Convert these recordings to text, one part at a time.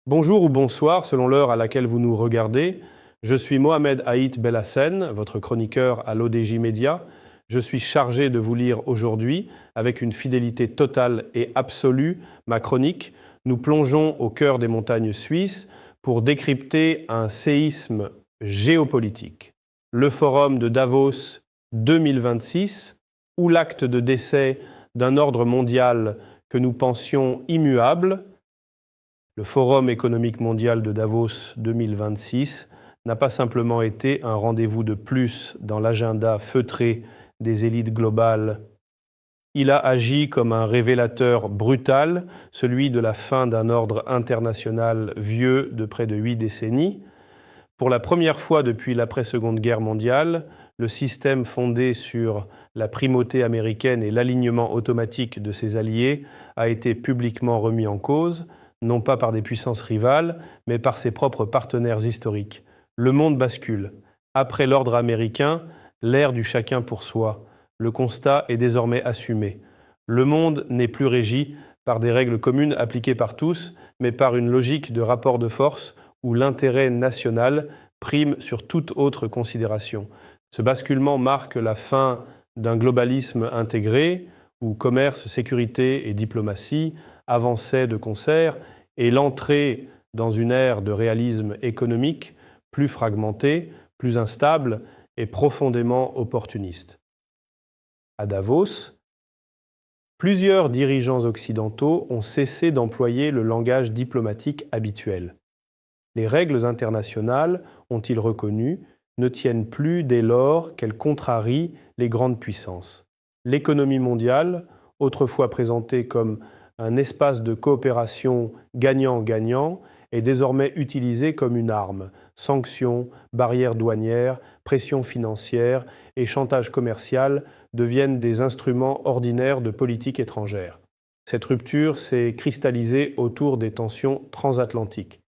Bonjour ou bonsoir, selon l'heure à laquelle vous nous regardez. Je suis Mohamed Haït Belhassen, votre chroniqueur à l'ODJ Média. Je suis chargé de vous lire aujourd'hui, avec une fidélité totale et absolue, ma chronique. Nous plongeons au cœur des montagnes suisses pour décrypter un séisme géopolitique. Le forum de Davos 2026, ou l'acte de décès d'un ordre mondial que nous pensions immuable. Le Forum économique mondial de Davos 2026 n'a pas simplement été un rendez-vous de plus dans l'agenda feutré des élites globales. Il a agi comme un révélateur brutal, celui de la fin d'un ordre international vieux de près de 8 décennies. Pour la première fois depuis l'après-Seconde Guerre mondiale, le système fondé sur la primauté américaine et l'alignement automatique de ses alliés a été publiquement remis en cause, non pas par des puissances rivales, mais par ses propres partenaires historiques. Le monde bascule. Après l'ordre américain, l'ère du chacun pour soi. Le constat est désormais assumé. Le monde n'est plus régi par des règles communes appliquées par tous, mais par une logique de rapport de force où l'intérêt national prime sur toute autre considération. Ce basculement marque la fin d'un globalisme intégré, où commerce, sécurité et diplomatie avançaient de concert, et l'entrée dans une ère de réalisme économique plus fragmentée, plus instable et profondément opportuniste. À Davos, plusieurs dirigeants occidentaux ont cessé d'employer le langage diplomatique habituel. Les règles internationales, ont-ils reconnu, ne tiennent plus dès lors qu'elles contrarient les grandes puissances. L'économie mondiale, autrefois présentée comme un espace de coopération gagnant-gagnant, est désormais utilisée comme une arme. Sanctions, barrières douanières, pression financière et chantage commercial deviennent des instruments ordinaires de politique étrangère. Cette rupture s'est cristallisée autour des tensions transatlantiques.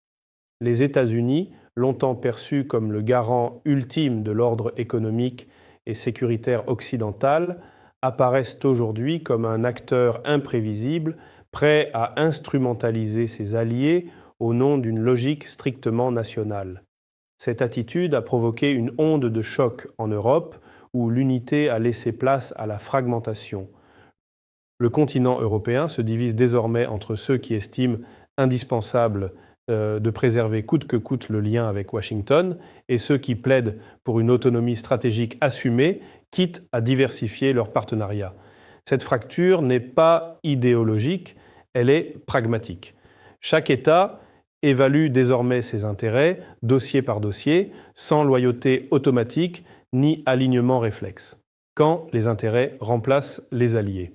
Les États-Unis, longtemps perçus comme le garant ultime de l'ordre économique et sécuritaire occidental, apparaissent aujourd'hui comme un acteur imprévisible, prêt à instrumentaliser ses alliés au nom d'une logique strictement nationale. Cette attitude a provoqué une onde de choc en Europe, où l'unité a laissé place à la fragmentation. Le continent européen se divise désormais entre ceux qui estiment indispensable de préserver coûte que coûte le lien avec Washington et ceux qui plaident pour une autonomie stratégique assumée, quitte à diversifier leurs partenariats. Cette fracture n'est pas idéologique, elle est pragmatique. Chaque État évalue désormais ses intérêts, dossier par dossier, sans loyauté automatique ni alignement réflexe, quand les intérêts remplacent les alliés.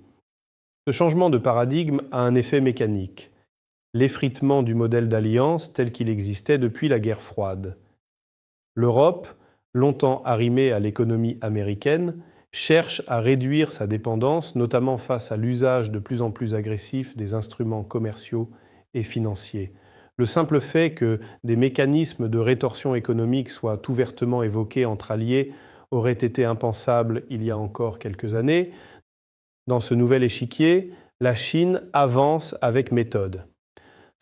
Ce changement de paradigme a un effet mécanique. L'effritement du modèle d'alliance tel qu'il existait depuis la guerre froide. L'Europe, longtemps arrimée à l'économie américaine, cherche à réduire sa dépendance, notamment face à l'usage de plus en plus agressif des instruments commerciaux et financiers. Le simple fait que des mécanismes de rétorsion économique soient ouvertement évoqués entre alliés aurait été impensable il y a encore quelques années. Dans ce nouvel échiquier, la Chine avance avec méthode.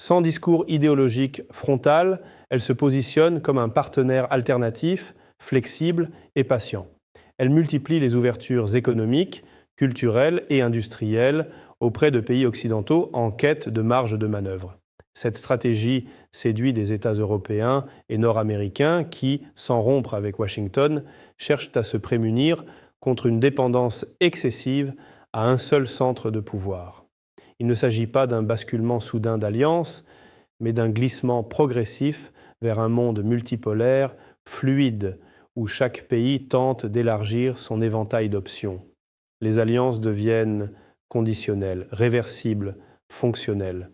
Sans discours idéologique frontal, elle se positionne comme un partenaire alternatif, flexible et patient. Elle multiplie les ouvertures économiques, culturelles et industrielles auprès de pays occidentaux en quête de marge de manœuvre. Cette stratégie séduit des États européens et nord-américains qui, sans rompre avec Washington, cherchent à se prémunir contre une dépendance excessive à un seul centre de pouvoir. Il ne s'agit pas d'un basculement soudain d'alliance, mais d'un glissement progressif vers un monde multipolaire, fluide, où chaque pays tente d'élargir son éventail d'options. Les alliances deviennent conditionnelles, réversibles, fonctionnelles.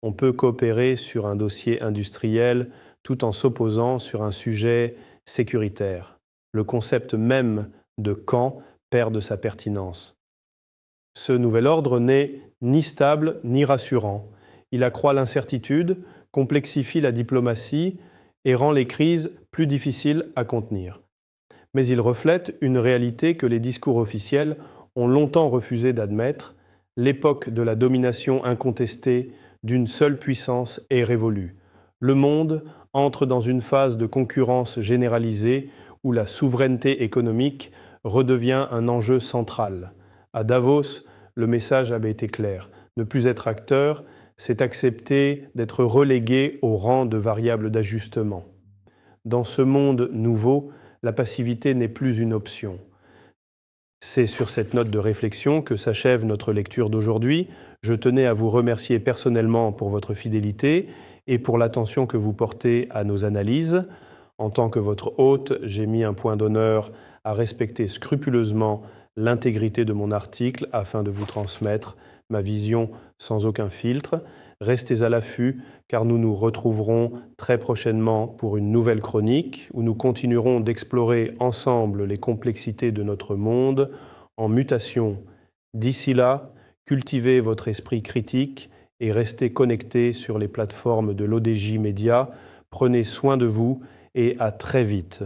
On peut coopérer sur un dossier industriel tout en s'opposant sur un sujet sécuritaire. Le concept même de camp perd de sa pertinence. Ce nouvel ordre n'est ni stable ni rassurant. Il accroît l'incertitude, complexifie la diplomatie et rend les crises plus difficiles à contenir. Mais il reflète une réalité que les discours officiels ont longtemps refusé d'admettre. L'époque de la domination incontestée d'une seule puissance est révolue. Le monde entre dans une phase de concurrence généralisée où la souveraineté économique redevient un enjeu central. À Davos, le message avait été clair. Ne plus être acteur, c'est accepter d'être relégué au rang de variable d'ajustement. Dans ce monde nouveau, la passivité n'est plus une option. C'est sur cette note de réflexion que s'achève notre lecture d'aujourd'hui. Je tenais à vous remercier personnellement pour votre fidélité et pour l'attention que vous portez à nos analyses. En tant que votre hôte, j'ai mis un point d'honneur à respecter scrupuleusement l'intégrité de mon article afin de vous transmettre ma vision sans aucun filtre. Restez à l'affût car nous nous retrouverons très prochainement pour une nouvelle chronique où nous continuerons d'explorer ensemble les complexités de notre monde en mutation. D'ici là, cultivez votre esprit critique et restez connectés sur les plateformes de l'ODJ Média. Prenez soin de vous et à très vite.